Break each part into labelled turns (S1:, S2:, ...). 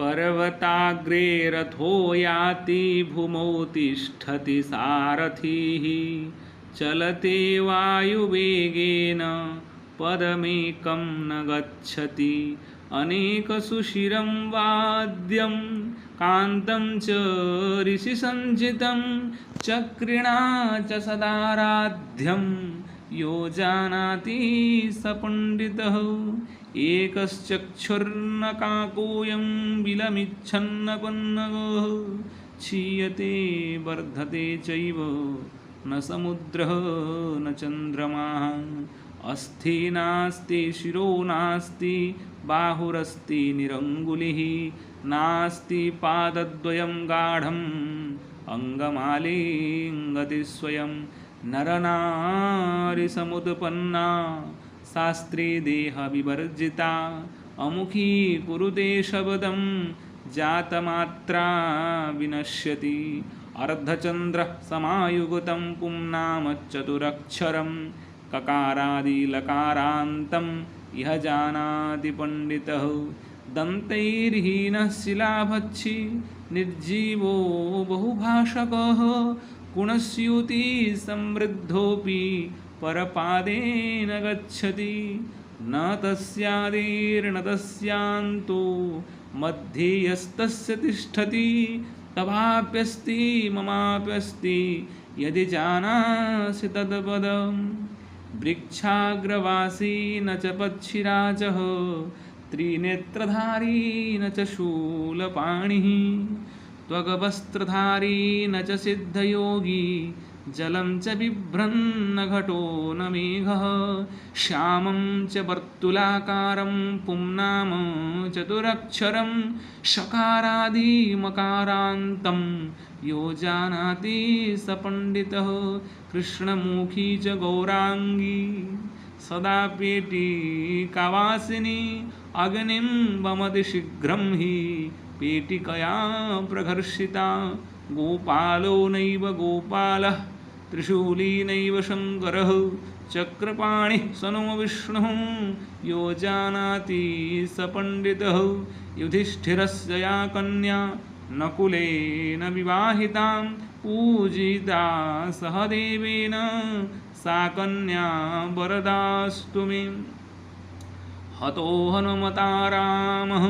S1: पर्वताग्रे रथो याति भूमौ तिष्ठति सारथिः चलते वायुवेगेन पदमेकं न गच्छति अनेकसुशिरं वाद्यं कान्तं च ऋषिसञ्चितं चक्रिणा च सदाराध्यं यो जानाति स पण्डितः एकश्चक्षुर्नकाकोऽयं विलमिच्छन्नपन्नगः क्षीयते वर्धते चैव न समुद्रः न चन्द्रमाः अस्थि नास्ति शिरो नास्ति बाहुरस्ति निरङ्गुलिः नास्ति पादद्वयं गाढम् अङ्गमालिङ्गति स्वयं नरनारीसमुत्पन्ना शास्त्रे देहविवर्जिता अमुखी कुरुते शब्दं जातमात्रा विनश्यति अर्धचन्द्रः समायुगतं पुंनामच्चतुरक्षरं ककारादिलकारान्तं इह जानाति पण्डितः दन्तैर्हीनः शिलाभक्षी निर्जीवो बहुभाषकः गुणस्यूति समृद्धोऽपि परपादेन गच्छति न तस्यादिर्न तस्यान्तो मध्ये यस्तस्य तिष्ठति तवाप्यस्ति ममाप्यस्ति यदि जानासि तत्पदम् वृक्षाग्रवासी न च पक्षिराजः त्रिनेत्रधारी न च शूलपाणिः त्वगवस्त्रधारी न च सिद्धयोगी जलं च बिभ्रन्न घटो न मेघः श्यामं च वर्तुलाकारं पुंनाम चतुरक्षरं शकारादिमकारान्तं यो जानाति स पण्डितः कृष्णमुखी च गौराङ्गी सदा पेटिकावासिनी अग्निं वमति शीघ्रं हि पेटिकया प्रघर्षिता गोपालो नैव गोपालः त्रिशूली नैव शङ्करः चक्रपाणिः स नो विष्णुः यो जानाति स पण्डितः युधिष्ठिरस्य या कन्या नकुलेन विवाहिता पूजिता सहदेवेन सा कन्या वरदास्तु मे हतो हनुमता रामः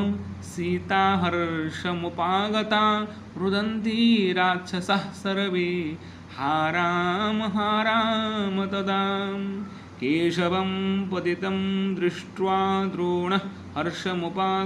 S1: सीता हर्षमुपागता रुदन्ति राक्षसः सर्वे हा राम तदा केशवं पतितं दृष्ट्वा द्रोणः हर्षमुपागतः